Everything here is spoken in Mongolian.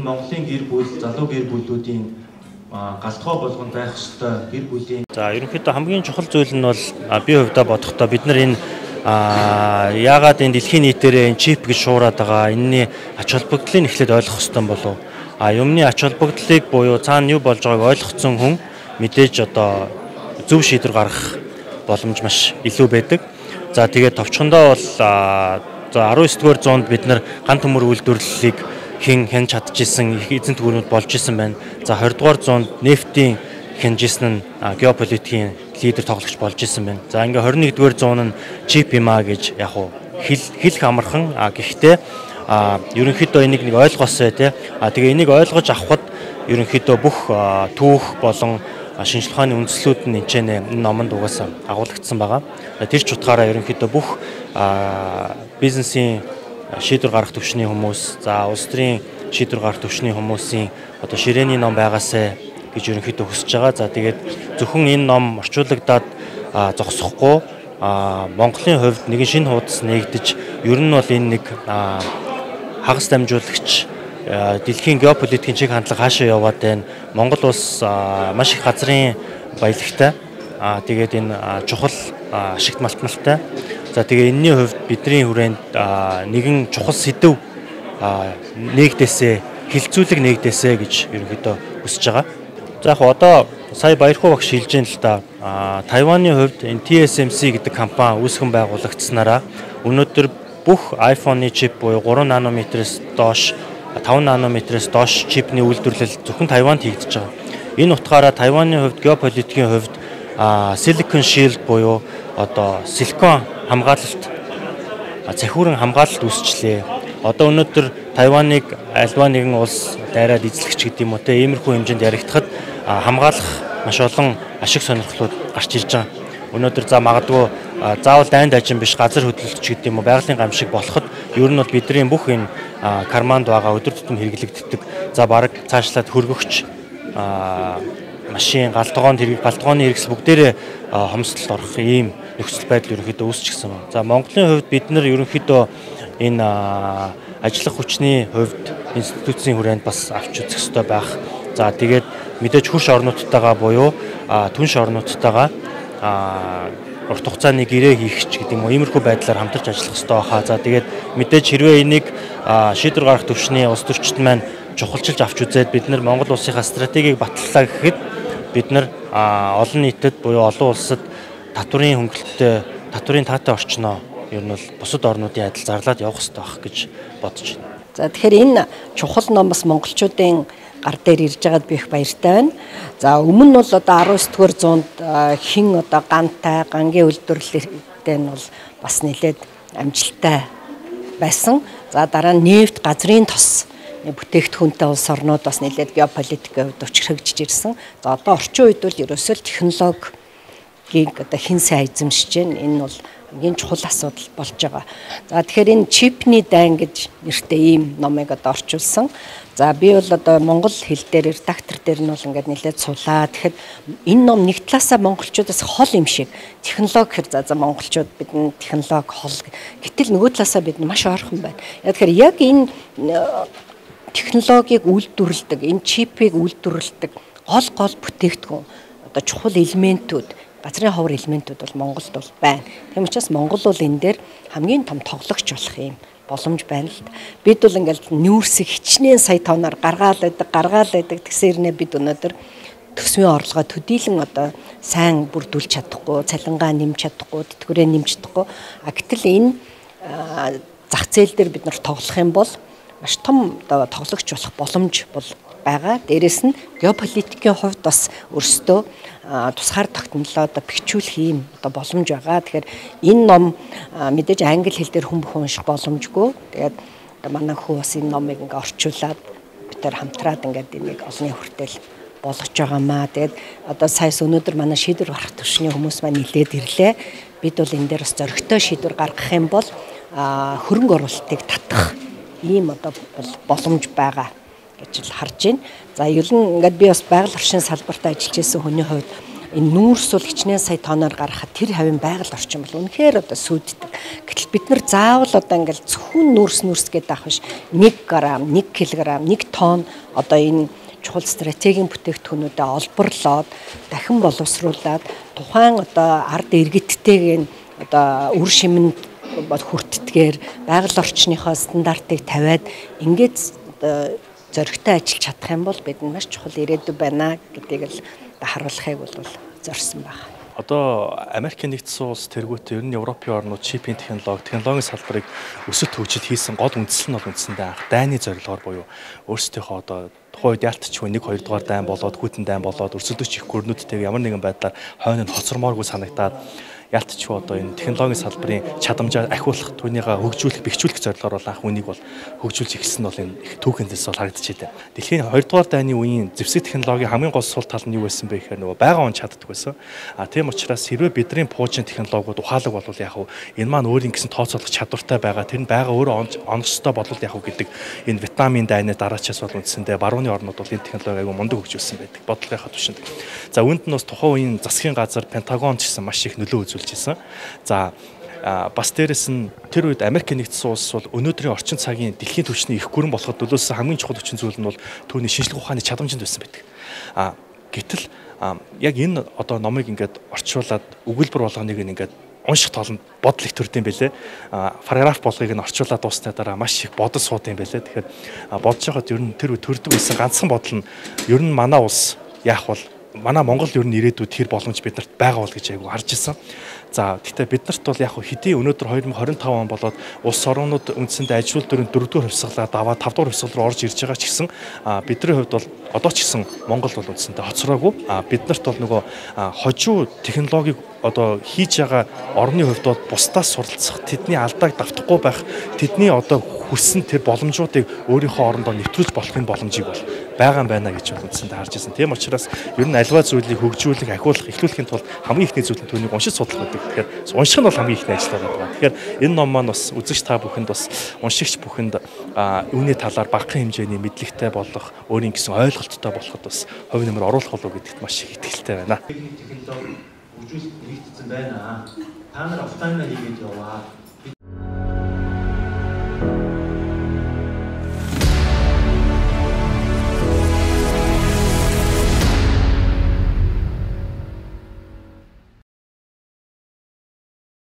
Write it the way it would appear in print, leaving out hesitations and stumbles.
Монголын гэр бүл, залуу гэр бүлүүдийн галтгой болгон байх ёстой гэр бүлийн. За ерөнхийдөө хамгийн чухал зүйл нь бол би хувьдаа бодохдоо бид нар энэ яагаад энэ дэлхийн нийтээрээ энэ чип гэж шуураад байгаа энэний ач холбогдлыг эхлээд ойлгох ёстой болов. Юмны ач холбогдлыг буюу цаана юу болж байгааг ойлгоцсон хүн мэдээж одоо зөв шийдвэр гаргах боломж маш илүү байдаг. За тэгээд товчхондоо бол за 19-р зуунд бид нар ганц төмөр үйлдвэрлэлийг хэн чадчихсан эзэн тгүүрүүд болж исэн байна. За 20-р зуунд нефтийн хянжсэн нь геополитикийн лидер тоглогч болж исэн байна. За ингээ 21-р зуун нь чип юмаа гэж яг хэлэх амархан гэхдээ ерөнхийдөө энийг нэг ойлгоосой тий. Тэгээ энийг ойлгож авахд ерөнхийдөө бүх түүх болон шинжлэх ухааны үндслүүд нь энэ номонд угаасаа агуулгдсан байгаа. Тэр ч утгаараа ерөнхийдөө бүх бизнесийн шийдвэр гаргах төвчний хүмүүс, за улс төрийн шийдвэр гаргах төвчний хүмүүсийн одоо ширээний ном байгаасай гэж ерөнхийдөө хүсэж байгаа. За тэгээд зөвхөн энэ ном орчуулагдаад зогсохгүй Монголын хувьд нэгэн шинэ хуудас нээгдэж ер нь бол энэ нэг хагас дамжуулагч дэлхийн геополитикийн чиг хандлага хаашаа яваад байна. Монгол улс маш их газрын баялагтай. Тэгээд энэ чухал ашигт малтналтай. За тэгээ энэний хувьд бидний хүрээнд нэгэн чухал сэдв нэгдээсээ хилцүүлэг нэгдээсээ гэж ерөнхийдөө хүсэж байгаа. За яг одоо сая Баярхуу багш хэлж байна л да. Тайваны хувьд энэ TSMC гэдэг компани үүсгэн байгуулагдсанараа өнөөдөр бүх iPhone-ы чип буюу 3 нанометрээс доош 5 нанометрээс доош чипний үйлдвэрлэл зөвхөн Тайванд хийгдэж байгаа. Энэ утгаараа Тайваны хувьд геополитикийн хувьд Silicon Shield буюу одоо силикон хамгаалалт цахиурын хамгаалалт үүсчлээ. Одоо өнөөдөр Тайваныг альва нэгэн улс дайраад эзлэгч гэдэг юм уу те иймэрхүү хэмжээнд яригдахад хамгаалах маш олон ашиг сонирхлууд гарч ирж байгаа. Өнөөдөр за магадгүй заавал дайнд дажин биш газар хөдлөлтч гэдэг юм уу байгалийн гамшиг болоход ер нь бол бидний бүх энэ карманд байгаа өдөр тутам хэрэглэгддэг за баг цаашлаад хөргөгч машин галтгоонд галтгооны хэрэгсэл бүгдээрээ хомсдолд орох ийм нөхцөл байдал ерөнхийдөө үүсчихсэн байна. За Монголын хувьд бид нар ерөнхийдөө энэ ажиллах хүчний хувьд институцийн хүрээнд бас авч үзэх ёстой байх. За тэгээд мэдээж хурш орнуудтайгаа буюу түнш орнуудтайгаа урт хугацааны гэрээ хийх ч гэдэг юм уу иймэрхүү байдлаар хамтарч ажиллах ёстой хаа. За тэгээд мэдээж хэрвээ энийг шийдвэр гаргах төвчний улс төрчид маань чухалчилж авч үзээд бид нар Монгол улсынхаа стратегийг батлалаа гэхэд бид нар олон нийтэд буюу олон улсад татварын хөнгөлөлтөй татварын таатай орчноо ер нь бол бусад орнуудын адил зарлаад явах хэрэгтэй байх гэж бодож байна. За тэгэхээр энэ чухал ном бас монголчуудын гар дээр ирж байгаад би их баяртай байна. За өмнө нь бол одоо 19-р зуунд хин одоо гантай гангийн үйлдвэрлэлтэй нь бол бас нэлээд амжилттай байсан. За дараа нь нефт газрын тос бүтээгдэхүүнтэй улс орнууд бас нэлээд геополитикийн хувьд өчрөгжиж ирсэн. За одоо орчин үед бол ерөөсөө технологиг одоо хэн сайн эзэмшиж байна. Энэ бол хамгийн чухал асуудал болж байгаа. За тэгэхээр энэ чипний дайн гэж нэртэй ийм номыг одоо орчуулсан. За би бол одоо монгол хэл дээр редактор дээр нь бол ингээд нэлээд сулаа. Тэгэхээр энэ ном нэг талаасаа монголчуудаас хол юм шиг технологи хэр за монголчууд бидний технологи хол. Гэтэл нөгөө талаасаа бид маш ойрхон байна. Тэгэхээр яг энэ технологиг үйлдвэрлэдэг, энэ чипийг үйлдвэрлэдэг гол бүтээгдэхүүн одоо чухал элементүүд газрын ховор элементүүд бол Монголд бол байна. Тийм учраас Монгол бол энэ дээр хамгийн том тоглогч болох юм боломж байна л да. Бид бол ингээл нүүрсэг хичнээн сая тоноор гаргаал байдаг тэгсэрнэ бид өнөөдөр төсвийн орлогоо төдийлөн одоо сайн бүрдүүлж чадахгүй, цалингаа нэмж чадахгүй, тэтгэврээ нэмж чадахгүй. Гэтэл энэ зах зээл дээр бид нар тоглох юм бол маш том одоо тоглогч болох боломж бол байгаа. Дээрэс нь геополитикийн хувьд бас өөрсдөө тусгаар тогтнолоо одоо бэхжүүлэх юм одоо боломж байгаа. Тэгэхээр энэ ном мэдээж англи хэл дээр хүн бүхэн унших боломжгүй. Тэгээд манай хүү бас энэ номыг ингээ орчуулад бид нар хамтраад ингээд энийг олонний хүртэл болгож байгаамаа. Тэгээд одоо саяс өнөөдөр манай шийдвэр гаргах төвшний хүмүүс маань нилээд ирлээ. Бид бол энэ дээр бас зоригтой шийдвэр гаргах юм бол хөрөнгө оруулалтыг татах ийм одоо боломж байгаа гэж л харж байна. За ер нь ингээд би бас байгаль орчин салбарт ажиллаж байсан хүний хувьд энэ нүүрс бол хичнээн сая тоноор гаргахад тэр хавийн байгаль орчин бол үнэхээр одоо сүйддэг. Гэтэл бид нар заавал одоо ингээл зөвхөн нүүрс гэдэг авах биш 1 грамм, 1 кг, 1 тонн одоо энэ чухал стратегийн бүтээгдэхүүнүүдэд олборлоод дахин боловсруулад тухайн одоо ард иргэдтэйг одоо үр шимэнд хүртдгээр байгаль орчныхоо стандартыг тавиад ингээд зоригтой ажиллаж чадах юм бол бидэнд маш чухал ирээдүй байна гэдгийг л харуулахыг бол зорьсон байна. Одоо Америкийн нэгдсэн улс тэргүүтээ ер нь Европын орнууд чипийн технологийн салбарыг өсөлт хөгжил хийсэн гол үндэслэл нь бол үндсэндээ анх дайны зорилгоор буюу өөрсдийнхөө одоо тухайн үед ялтчгүй 1-2 дугаар дайн болоод хүйтэн дайн болоод өрсөлдөж их гүрнүүдтэйг ямар нэгэн байдлаар хойно нь хоцормооргүй санагдаад ялтчгүй одоо энэ технологийн салбарын чадамжаа ахиулах түүнийгээ хөгжүүлэх бэхжүүлэх зорилгоор бол анх үнийг бол хөгжүүлж ирсэн бол энэ их түүхэндээс бол харагдчихжээ. Дэлхийн 2 дугаар дайны үеийн зэвсэг технологийн хамгийн гол сул тал нь юу байсан бэ гэхээр нөгөө байга он чаддаг байсан. Тийм учраас хэрвээ бидний пуужин технологиуд ухаалаг болвол яг энэ маань өөрийн гэсэн тооцоолох чадвартай байгаа. Тэр нь байга өөрөө оноцтой болвол яг гэдэг энэ Вьетнамын дайны дараачаас бол үндсэндээ барууны орнууд бол энэ технологиг аягүй мундаг хөгжүүлсэн байдаг. Бодлогынхаа түвшинд. За үүнд нь бас тухайн үеийн засгийн газар Пентагон ч гэсэн маш их нөлөө үзүүлжсэн. За бас дээрэс нь тэр үед Америкийн нэгдсэн улс бол өнөөдрийн орчин цагийн дэлхийн түвшний их гүрэн болоход төлөөсөн хамгийн чухал хүчин зүйл нь бол түүний шинжлэх ухааны чадамжинд байсан байдаг. Гэтэл яг энэ одоо номыг ингээд орчуулад өгүүлбэр болгоныг ингээд унших тоолонд бодол их төрдөм байлээ. Параграф болгыг нь орчуулад дуусны дараа маш их бодол суудсан байлээ. Тэгэхээр бодож байхад ер нь тэр төрдөг байсан ганцхан бодол нь ер нь манай улс яах бол манай Монгол ер нь ирээдүйд тэр боломж биднэрт байгаа бол гэж айгу харж ирсэн. За гэхдээ биднэрт бол яг хэдий өнөөдөр 2025 он болоод улс орнууд үндсэндээ ажилтны дөрөв дөрөвдүгээр хувьсгалаад аваад 5 дугаар хувьсгал руу орж ирж байгаа ч гэсэн бидний хувьд бол одоо ч гэсэн Монгол бол үндсэндээ хоцроогүй. Биднэрт бол нөгөө хожуу технологиг одоо хийж байгаа орны хувьд бол бусдаас суралцах, тэдний алдааг давтахгүй байх, тэдний одоо хүссэн тэр боломжуудыг өөрийнхөө орондоо нэвтрүүлж болохын боломжийг бол байгаа юм байна гэж үндсэндээ харж ирсэн. Тийм учраас ер нь альва зүйлийг хөгжүүлэх, ахиулах, эхлүүлэхийн тулд хамгийн ихний зүйл нь түүнийг уншиж судлах гэдэг. Тэгэхээр унших нь бол хамгийн ихний ажил байгаа. Тэгэхээр энэ ном маань бас үзэгч та бүхэнд бас уншигч бүхэнд үүний талаар багахан хэмжээний мэдлэгтэй болох, өөрийн гэсэн ойлголттой болоход бас хувь нэмэр оруулах болов гэдэгт маш их итгэлтэй байна. Технологи хөгжүүлэлт нэгдсэн байна. Та нар офлайнаар хийгээд яваа.